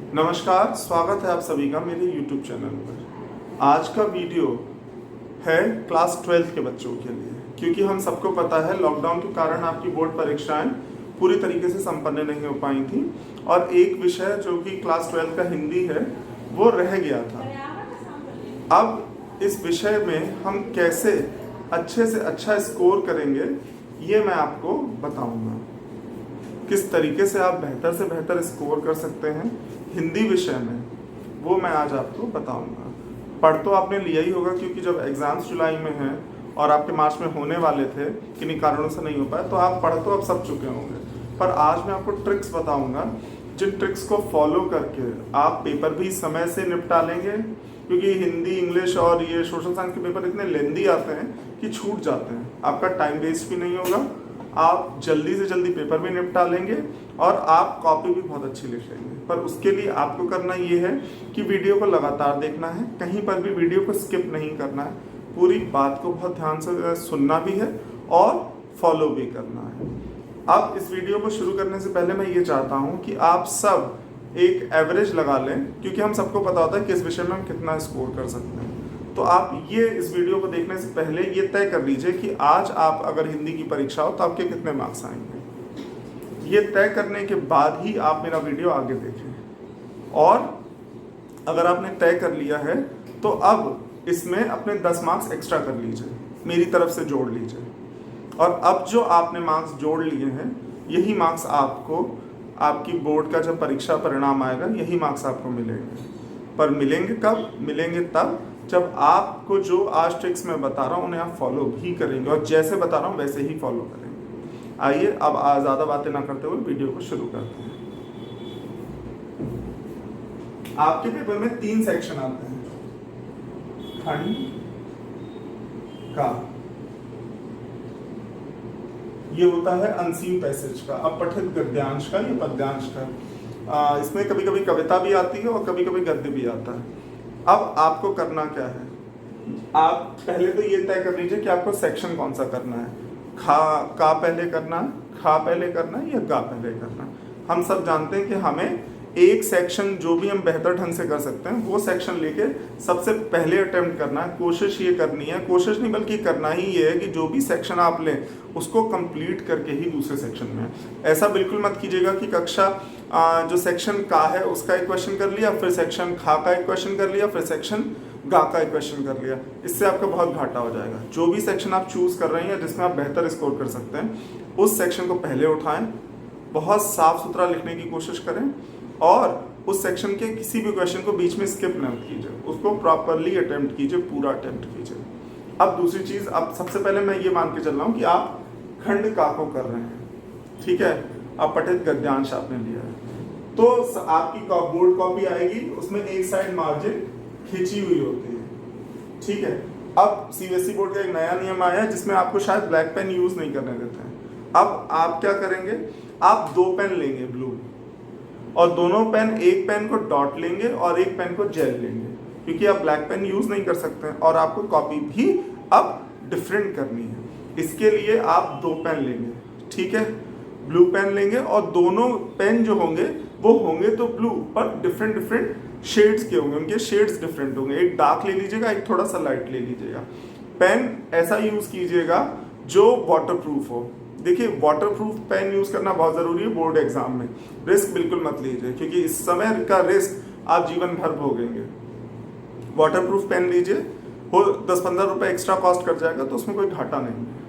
नमस्कार, स्वागत है आप सभी का मेरे YouTube चैनल पर। आज का वीडियो है क्लास 12 के बच्चों के लिए, क्योंकि हम सबको पता है लॉकडाउन के कारण आपकी बोर्ड परीक्षाएं पूरी तरीके से संपन्न नहीं हो पाई थी और एक विषय जो कि क्लास 12 का हिंदी है वो रह गया था। अब इस विषय में हम कैसे अच्छे से अच्छा स्कोर करेंगे ये मैं आपको बताऊंगा। किस तरीके से आप बेहतर से बेहतर स्कोर कर सकते हैं हिंदी विषय में, वो मैं आज आपको बताऊंगा। पढ़ तो आपने लिया ही होगा, क्योंकि जब एग्जाम्स जुलाई में हैं और आपके मार्च में होने वाले थे, किन्हीं कारणों से नहीं हो पाए, तो आप पढ़ तो अब सब चुके होंगे। पर आज मैं आपको ट्रिक्स बताऊंगा, जिन ट्रिक्स को फॉलो करके आप पेपर भी समय से निपटा लेंगे, क्योंकि हिंदी, इंग्लिश और ये सोशल साइंस के पेपर इतने लेंदी आते हैं कि छूट जाते हैं। आपका टाइम वेस्ट भी नहीं होगा, आप जल्दी से जल्दी पेपर भी निपटा लेंगे और आप कॉपी भी बहुत अच्छी लिख लेंगे। पर उसके लिए आपको करना ये है कि वीडियो को लगातार देखना है, कहीं पर भी वीडियो को स्किप नहीं करना है, पूरी बात को बहुत ध्यान से सुनना भी है और फॉलो भी करना है। अब इस वीडियो को शुरू करने से पहले मैं ये चाहता हूँ कि आप सब एक एवरेज लगा लें, क्योंकि हम सबको पता होता है किस विषय में हम कितना स्कोर कर सकते हैं। तो आप ये इस वीडियो को देखने से पहले ये तय कर लीजिए कि आज आप अगर हिंदी की परीक्षा हो तो आपके कितने मार्क्स आएंगे। ये तय करने के बाद ही आप मेरा वीडियो आगे देखें। और अगर आपने तय कर लिया है तो अब इसमें अपने 10 मार्क्स एक्स्ट्रा कर लीजिए, मेरी तरफ से जोड़ लीजिए। और अब जो आपने मार्क्स जोड़ लिए हैं, यही मार्क्स आपको आपकी बोर्ड का जब परीक्षा परिणाम आएगा, यही मार्क्स आपको मिलेंगे। पर मिलेंगे कब? मिलेंगे तब जब आपको जो आज ट्रिक्स मैं बता रहा हूँ उन्हें आप फॉलो भी करेंगे, और जैसे बता रहा हूँ वैसे ही फॉलो करेंगे। आइए अब ज़्यादा बातें ना करते हुए वीडियो को शुरू करते हैं। आपके पेपर में 3 सेक्शन आते हैं, खंड का, ये होता है अनसीन पैसेज का, अपठित गद्यांश का या पद्यांश का। इसमें कभी कभी कविता भी आती है और कभी कभी गद्य भी आता है। अब आपको करना क्या है, आप पहले तो ये तय कर लीजिए कि आपको सेक्शन कौन सा करना है। का पहले करना है, खा पहले करना है या गा पहले करना है। हम सब जानते हैं कि हमें एक सेक्शन जो भी हम बेहतर ढंग से कर सकते हैं वो सेक्शन लेके सबसे पहले अटेम्प्ट करना है। कोशिश ये करनी है, कोशिश नहीं बल्कि करना ही ये है कि जो भी सेक्शन आप लें उसको कंप्लीट करके ही दूसरे सेक्शन में। ऐसा बिल्कुल मत कीजिएगा कि कक्षा जो सेक्शन का है उसका एक क्वेश्चन कर लिया, फिर सेक्शन खा का एक क्वेश्चन कर लिया, फिर सेक्शन गा का एक क्वेश्चन कर लिया। इससे आपका बहुत घाटा हो जाएगा। जो भी सेक्शन आप चूज कर रहे हैं जिसमें आप बेहतर स्कोर कर सकते हैं, उस सेक्शन को पहले उठाएं, बहुत साफ सुथरा लिखने की कोशिश करें और उस सेक्शन के किसी भी क्वेश्चन को बीच में स्किप न कीजिए, उसको प्रॉपरली अटेम्प्ट कीजिए, पूरा अटेम्प्ट कीजिए। अब दूसरी चीज, अब सबसे पहले मैं ये मान के चल रहा हूँ कि आप खंड का को कर रहे हैं, ठीक है। अब पठित गद्यांश आपने लिया है तो आपकी बोर्ड कॉपी आएगी, उसमें एक साइड मार्जिन खींची हुई होती है, ठीक है। अब सीबीएसई बोर्ड का एक नया नियम आया है जिसमें आपको शायद ब्लैक पेन यूज नहीं करने देते हैं। अब आप क्या करेंगे, आप 2 पेन लेंगे ब्लू, और दोनों पेन, एक पेन को डॉट लेंगे और एक पेन को जेल लेंगे, क्योंकि आप ब्लैक पेन यूज नहीं कर सकते हैं और आपको कॉपी भी अब डिफरेंट करनी है। इसके लिए आप 2 पेन लेंगे, ठीक है, ब्लू पेन लेंगे, और दोनों पेन जो होंगे वो होंगे तो ब्लू, पर डिफरेंट डिफरेंट शेड्स के होंगे, उनके शेड्स डिफरेंट होंगे। एक डार्क ले लीजिएगा, एक थोड़ा सा लाइट ले लीजिएगा। पेन ऐसा यूज कीजिएगा जो वाटरप्रूफ हो। देखिए, वाटरप्रूफ पेन यूज करना बहुत जरूरी है बोर्ड एग्जाम में। रिस्क बिल्कुल मत लीजिए, क्योंकि इस समय का रिस्क आप जीवन भर भोगेंगे। वाटरप्रूफ पेन लीजिए, वो 10-15 रुपए एक्स्ट्रा कॉस्ट कर जाएगा तो उसमें कोई घाटा नहीं है।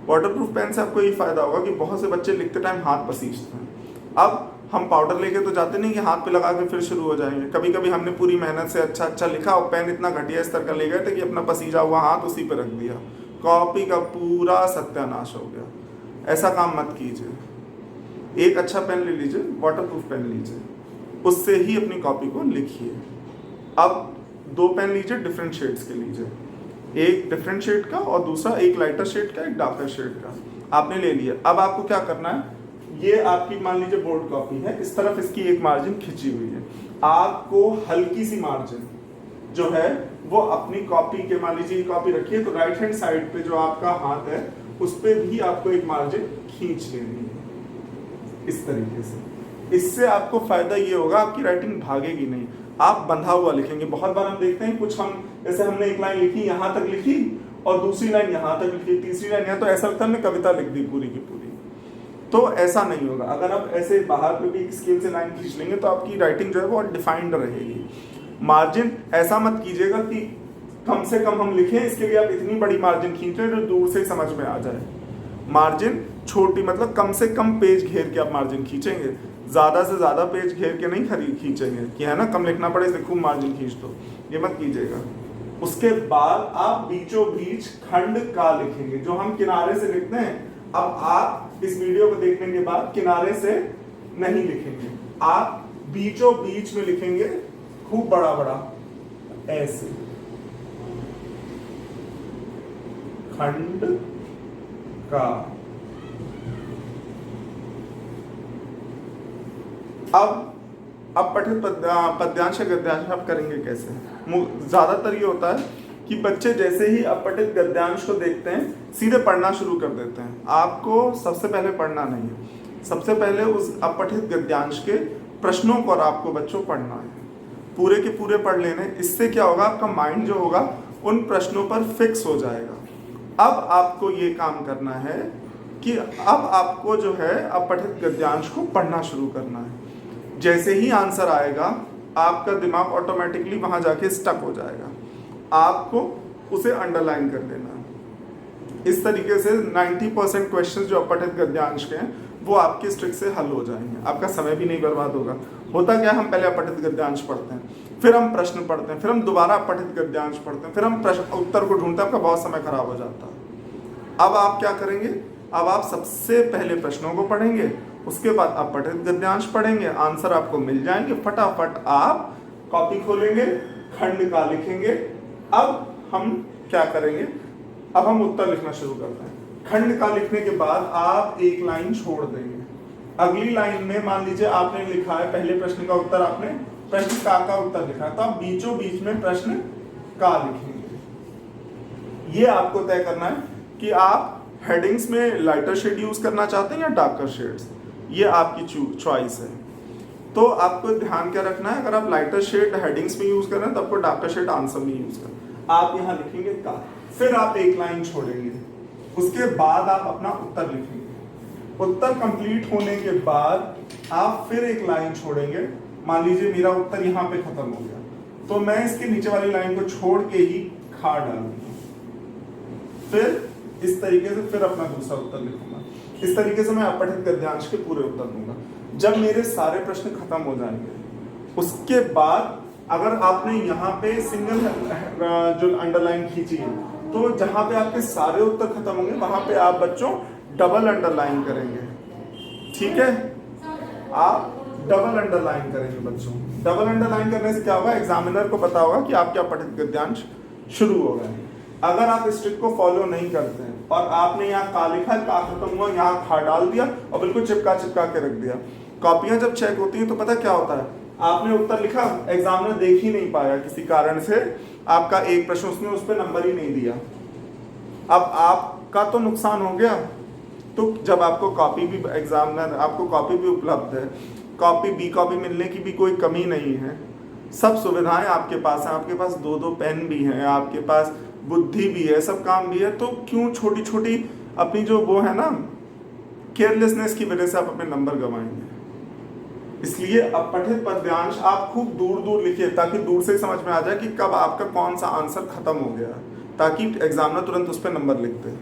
वाटरप्रूफ पेन से आपको ये फायदा होगा कि बहुत से बच्चे लिखते टाइम हाथ पसीजते हैं। अब हम पाउडर लेके तो जाते नहीं कि हाथ पे लगा के फिर शुरू हो जाएंगे। कभी कभी हमने पूरी मेहनत से अच्छा लिखा और पेन इतना घटिया स्तर का ले गए थे कि अपना पसीजा हुआ हाथ उसी पे रख दिया, कॉपी का पूरा सत्यानाश हो गया। ऐसा काम मत कीजिए। एक अच्छा पेन ले लीजिए, वाटरप्रूफ पेन लीजिए, उससे ही अपनी कॉपी को लिखिए। अब 2 पेन लीजिए, डिफरेंट शेड्स के लीजिए, एक डिफरेंट शेड का और दूसरा एक लाइटर शेड का, एक डार्कर शेड का आपने ले लिया। अब आपको क्या करना है, ये आपकी मान लीजिए बोर्ड कॉपी है, इस तरफ इसकी एक मार्जिन खिंची हुई है। आपको हल्की सी मार्जिन जो है वो अपनी कॉपी के, मान लीजिए कॉपी रखिए तो राइट हैंड साइड पे जो आपका हाथ है उस पे भी आपको एक मार्जिन खींच लेनी है, इस तरीके से। इससे आपको फायदा ये होगा, आपकी राइटिंग भागेगी नहीं, आप बंधा हुआ लिखेंगे। बहुत बार हम देखते हैं कुछ, हम जैसे हमने एक लाइन लिखी, यहाँ तक लिखी और दूसरी लाइन यहाँ तक लिखी, तीसरी लाइन यहाँ, तो ऐसा लगता है हमने कविता लिख दी पूरी की पूरी। तो ऐसा नहीं होगा। अगर आप ऐसे बाहर पे भी स्केल से लाइन खींच लेंगे तो आपकी राइटिंग जो है वो डिफाइंड रहेगी। मार्जिन ऐसा मत कीजिएगा कि कम से कम हम लिखें, इसके लिए आप इतनी बड़ी मार्जिन खींच लें जो दूर से ही समझ में आ जाए। मार्जिन छोटी, मतलब कम से कम पेज घेर के आप मार्जिन खींचेंगे, ज्यादा से ज्यादा पेज घेर के नहीं खींचेंगे कि है ना कम लिखना पड़े इसलिए खूब मार्जिन खींच दो, ये मत कीजिएगा। उसके बाद आप बीचों बीच खंड का लिखेंगे, जो हम किनारे से लिखते हैं। अब आप इस वीडियो को देखने के बाद किनारे से नहीं लिखेंगे, आप बीचों बीच में लिखेंगे, खूब बड़ा बड़ा ऐसे, खंड का। अब पठित पद्यांश या गद्यांश आप करेंगे कैसे? ज्यादातर ये होता है कि बच्चे जैसे ही अपठित गद्यांश को देखते हैं सीधे पढ़ना शुरू कर देते हैं। आपको सबसे पहले पढ़ना नहीं है, सबसे पहले उस अपठित गद्यांश के प्रश्नों को और आपको बच्चों पढ़ना है, पूरे के पूरे पढ़ लेने। इससे क्या होगा, आपका माइंड जो होगा उन प्रश्नों पर फिक्स हो जाएगा। अब आपको ये काम करना है कि अब आपको जो है अपठित गद्यांश को पढ़ना शुरू करना है। जैसे ही आंसर आएगा आपका दिमाग ऑटोमेटिकली वहां जाके स्टक हो जाएगा, आपको उसे अंडरलाइन कर देना। इस तरीके से 90% क्वेश्चंस जो अपठित गद्यांश के हैं वो आपके ट्रिक से हल हो जाएंगे, आपका समय भी नहीं बर्बाद होगा। होता क्या, हम पहले अपठित गद्यांश पढ़ते हैं, फिर हम प्रश्न पढ़ते हैं, फिर हम दोबारा अपठित गद्यांश पढ़ते हैं, फिर हम प्रश्न उत्तर को ढूंढते हैं, आपका बहुत समय खराब हो जाता है। अब आप क्या करेंगे, अब आप सबसे पहले प्रश्नों को पढ़ेंगे, उसके बाद अपठित गद्यांश पढ़ेंगे, आंसर आपको मिल जाएंगे, फटाफट आप कॉपी खोलेंगे, खंड का लिखेंगे। अब हम क्या करेंगे, अब हम उत्तर लिखना शुरू करते हैं। खंड का लिखने के बाद आप एक लाइन छोड़ देंगे, अगली लाइन में मान लीजिए आपने लिखा है पहले प्रश्न का उत्तर, आपने प्रश्न का उत्तर लिखा है, तो आप बीचों बीच में प्रश्न का लिखेंगे। ये आपको तय करना है कि आप हेडिंग्स में लाइटर शेड यूज करना चाहते हैं या डार्कर शेड्स, ये आपकी चॉइस है। तो आपको ध्यान क्या रखना है, अगर आप लाइटर शेड हेडिंग्स में यूज कर रहे हैं तो आपको डार्कर शेड आंसर में यूज करना। आप यहाँ लिखेंगे का, फिर आप एक लाइन छोड़ेंगे, उसके बाद आप अपना उत्तर लिखेंगे। उत्तर कंप्लीट होने के बाद आप फिर एक लाइन छोड़ेंगे। मान लीजिए मेरा उत्तर यहाँ पे खत्म हो गया, तो मैं इसके नीचे वाली लाइन को छोड़ के ही खा डालूंगा, फिर इस तरीके से फिर अपना दूसरा उत्तर लिखूंगा। इस तरीके से मैं अपठित गद्यांश के पूरे उत्तर दूंगा। जब मेरे सारे प्रश्न खत्म हो जाएंगे, उसके बाद अगर आपने यहाँ पे सिंगल जो अंडरलाइन खींची है, तो जहां पे आपके सारे उत्तर खत्म होंगे वहां पे आप बच्चों डबल अंडरलाइन करेंगे। ठीक है, आप डबल अंडरलाइन करेंगे बच्चों। डबल अंडरलाइन करने से क्या होगा, एग्जामिनर को पता होगा कि आपके अपठित गद्यांश शुरू हो गए। अगर आप इस ट्रिक को फॉलो नहीं करते हैं और आपने यहाँ का लिखा, का खत्म हुआ, यहाँ खा डाल दिया और बिल्कुल चिपका के रख दिया, कॉपियां जब चेक होती है तो पता क्या होता है, आपने उत्तर लिखा, एग्जामिनर देख ही नहीं पाया किसी कारण से, आपका एक प्रश्न उसने उस पर नंबर ही नहीं दिया। अब आपका तो नुकसान हो गया। तो जब आपको कॉपी भी, एग्जामिनर आपको कॉपी भी उपलब्ध है, कॉपी बी कॉपी मिलने की भी कोई कमी नहीं है, सब सुविधाएं आपके पास है, आपके पास 2-2 पेन भी हैं, आपके पास बुद्धि भी है, सब काम भी है, तो क्यों छोटी छोटी अपनी जो वो है ना केयरलेसनेस की वजह से आप अपने नंबर गंवाएंगे। इसलिए अपठित पद्यांश आप खूब दूर दूर लिखिए ताकि दूर से ही समझ में आ जाए कि कब आपका कौन सा आंसर खत्म हो गया, ताकि एग्जामिनर तुरंत उस पर नंबर लिख दे।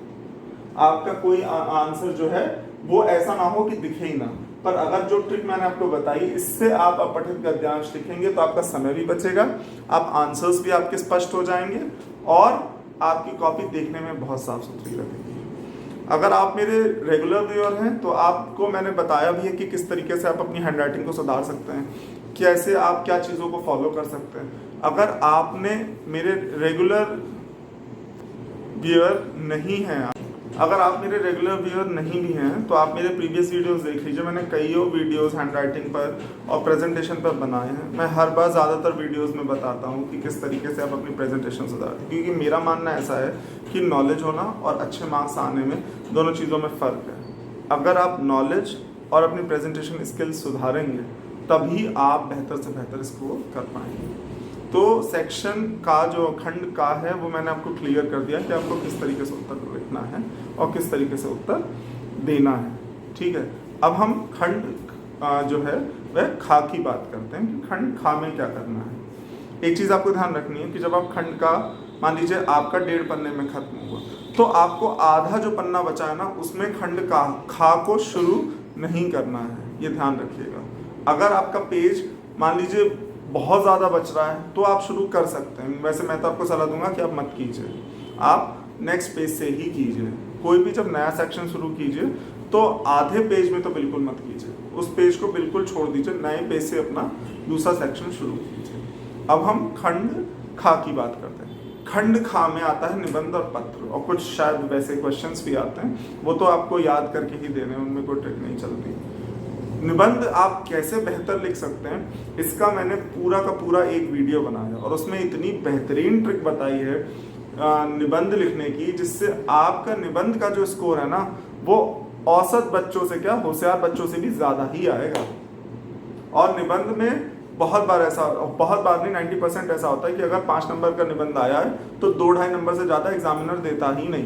आपका कोई आंसर जो है वो ऐसा ना हो कि दिखे ही ना। पर अगर जो ट्रिक मैंने आपको बताई, इससे आप अपठित गद्यांश लिखेंगे तो आपका समय भी बचेगा, आप आंसर्स भी आपके स्पष्ट हो जाएंगे और आपकी कॉपी देखने में बहुत साफ सुथरी लगेगी। अगर आप मेरे रेगुलर व्यूअर हैं तो आपको मैंने बताया भी है कि किस तरीके से आप अपनी हैंडराइटिंग को सुधार सकते हैं, कैसे आप क्या चीज़ों को फॉलो कर सकते हैं। अगर आपने मेरे रेगुलर व्यूअर नहीं हैं, अगर आप मेरे रेगुलर व्यूअर नहीं भी हैं तो आप मेरे प्रीवियस वीडियोस देख लीजिए। मैंने कईयों वीडियोस हैंडराइटिंग पर और प्रेजेंटेशन पर बनाए हैं। मैं हर बार ज़्यादातर वीडियोस में बताता हूँ कि किस तरीके से आप अपनी प्रेजेंटेशन सुधारें, क्योंकि मेरा मानना ऐसा है कि नॉलेज होना और अच्छे मार्क्स आने में दोनों चीज़ों में फ़र्क है। अगर आप नॉलेज और अपनी प्रेजेंटेशन स्किल्स सुधारेंगे, तभी आप बेहतर से बेहतर स्कोर कर पाएंगे। तो सेक्शन का जो खंड का है वो मैंने आपको क्लियर कर दिया कि आपको किस तरीके से उत्तर लिखना है और किस तरीके से उत्तर देना है, ठीक है। अब हम खंड जो है वह खा की बात करते हैं कि खंड खा में क्या करना है। एक चीज़ आपको ध्यान रखनी है कि जब आप खंड का, मान लीजिए आपका 1.5 पन्ने में खत्म हुआ, तो आपको आधा जो पन्ना बचा है ना, उसमें खंड का खा को शुरू नहीं करना है, ये ध्यान रखिएगा। अगर आपका पेज मान लीजिए बहुत ज़्यादा बच रहा है तो आप शुरू कर सकते हैं, वैसे मैं तो आपको सलाह दूंगा कि आप मत कीजिए, आप नेक्स्ट पेज से ही कीजिए। कोई भी जब नया सेक्शन शुरू कीजिए तो आधे पेज में तो बिल्कुल मत कीजिए, उस पेज को बिल्कुल छोड़ दीजिए, नए पेज से अपना दूसरा सेक्शन शुरू कीजिए। अब हम खंड खा की बात करते हैं। खंड खा में आता है निबंध और पत्र, और कुछ शायद वैसे क्वेश्चंस भी आते हैं, वो तो आपको याद करके ही देने, उनमें कोई ट्रिक नहीं चलती। निबंध आप कैसे बेहतर लिख सकते हैं, इसका मैंने पूरा का पूरा एक वीडियो बनाया और उसमें इतनी बेहतरीन ट्रिक बताई है निबंध लिखने की, जिससे आपका निबंध का जो स्कोर है ना, वो औसत बच्चों से क्या, होशियार बच्चों से भी ज़्यादा ही आएगा। और निबंध में बहुत बार नहीं 90% ऐसा होता है कि अगर 5 नंबर का निबंध आया है तो 2-2.5 नंबर से ज़्यादा एग्जामिनर देता ही नहीं।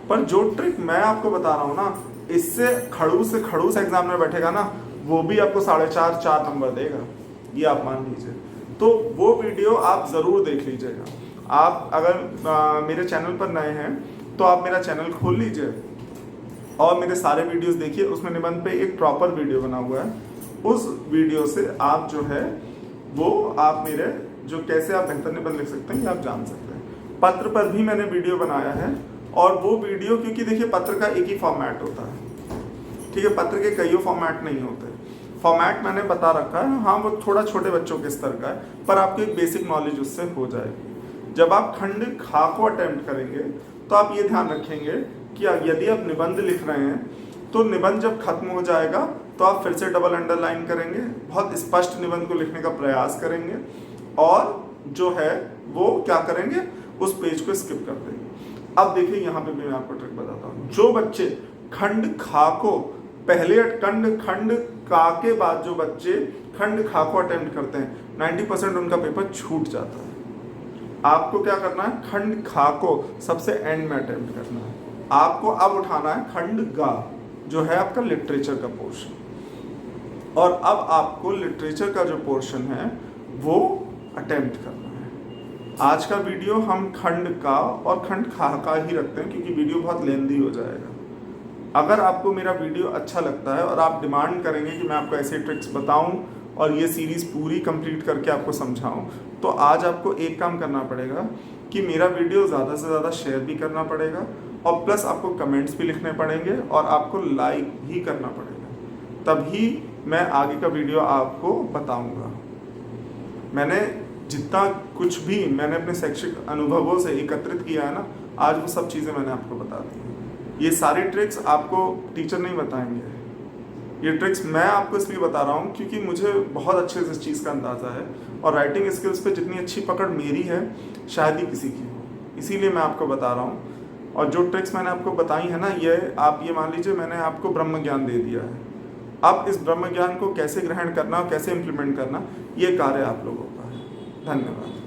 पर जो ट्रिक मैं आपको बता रहा हूँ ना, इससे खड़ूस से खड़ूस एग्जामिनर बैठेगा ना, वो भी आपको 4.5-4 नंबर देगा, ये आप मान लीजिए। तो वो वीडियो आप ज़रूर देख लीजिएगा। आप अगर मेरे चैनल पर नए हैं तो आप मेरा चैनल खोल लीजिए और मेरे सारे वीडियोस देखिए, उसमें निबंध पे एक प्रॉपर वीडियो बना हुआ है। उस वीडियो से आप जो है वो आप मेरे जो कैसे आप बेहतर निबंध लिख सकते हैं ये आप जान सकते हैं। पत्र पर भी मैंने वीडियो बनाया है, और वो वीडियो, क्योंकि देखिए पत्र का एक ही फॉर्मेट होता है, ठीक है, पत्र के कई फॉर्मेट नहीं होते। फॉर्मेट मैंने बता रखा है, हाँ वो थोड़ा छोटे बच्चों के स्तर का है, पर आपको एक बेसिक नॉलेज उससे हो जाएगी। जब आप खंड खा को अटेम्प्ट करेंगे तो आप ये ध्यान रखेंगे कि यदि आप निबंध लिख रहे हैं तो निबंध जब खत्म हो जाएगा तो आप फिर से डबल अंडरलाइन करेंगे, बहुत स्पष्ट निबंध को लिखने का प्रयास करेंगे, और जो है वो क्या करेंगे, उस पेज को स्किप कर देंगे। अब देखिए यहाँ पे मैं आपको ट्रिक बताता हूँ। जो बच्चे खंड खा को पहले खंड का के बाद जो बच्चे खंड खा को अटेम्प्ट करते हैं 90% उनका पेपर छूट जाता है। आपको क्या करना है, खंड खा को सबसे एंड में अटेम्प्ट करना है। आपको अब उठाना है खंड गा, जो है आपका लिटरेचर का पोर्शन, और अब आपको लिटरेचर का जो पोर्शन है वो अटेम्प्ट करना है। आज का वीडियो हम खंड का और खंड खा का ही रखते हैं क्योंकि वीडियो बहुत लेंदी हो जाएगा। अगर आपको मेरा वीडियो अच्छा लगता है और आप डिमांड करेंगे कि मैं आपको ऐसे ट्रिक्स बताऊं और ये सीरीज़ पूरी कंप्लीट करके आपको समझाऊं, तो आज आपको एक काम करना पड़ेगा कि मेरा वीडियो ज़्यादा से ज़्यादा शेयर भी करना पड़ेगा, और प्लस आपको कमेंट्स भी लिखने पड़ेंगे और आपको लाइक भी करना पड़ेगा, तभी मैं आगे का वीडियो आपको बताऊंगा। मैंने जितना कुछ भी मैंने अपने शैक्षिक अनुभवों से एकत्रित किया है ना, आज वो सब चीज़ें मैंने आपको बता दी। ये सारी ट्रिक्स आपको टीचर नहीं बताएंगे, ये ट्रिक्स मैं आपको इसलिए बता रहा हूँ क्योंकि मुझे बहुत अच्छे से इस चीज़ का अंदाज़ा है, और राइटिंग स्किल्स पे जितनी अच्छी पकड़ मेरी है शायद ही किसी की हो, इसीलिए मैं आपको बता रहा हूँ। और जो ट्रिक्स मैंने आपको बताई है ना, ये आप ये मान लीजिए मैंने आपको ब्रह्म ज्ञान दे दिया है। अब इस ब्रह्म ज्ञान को कैसे ग्रहण करना और कैसे इम्प्लीमेंट करना, ये कार्य आप लोगों का है। धन्यवाद।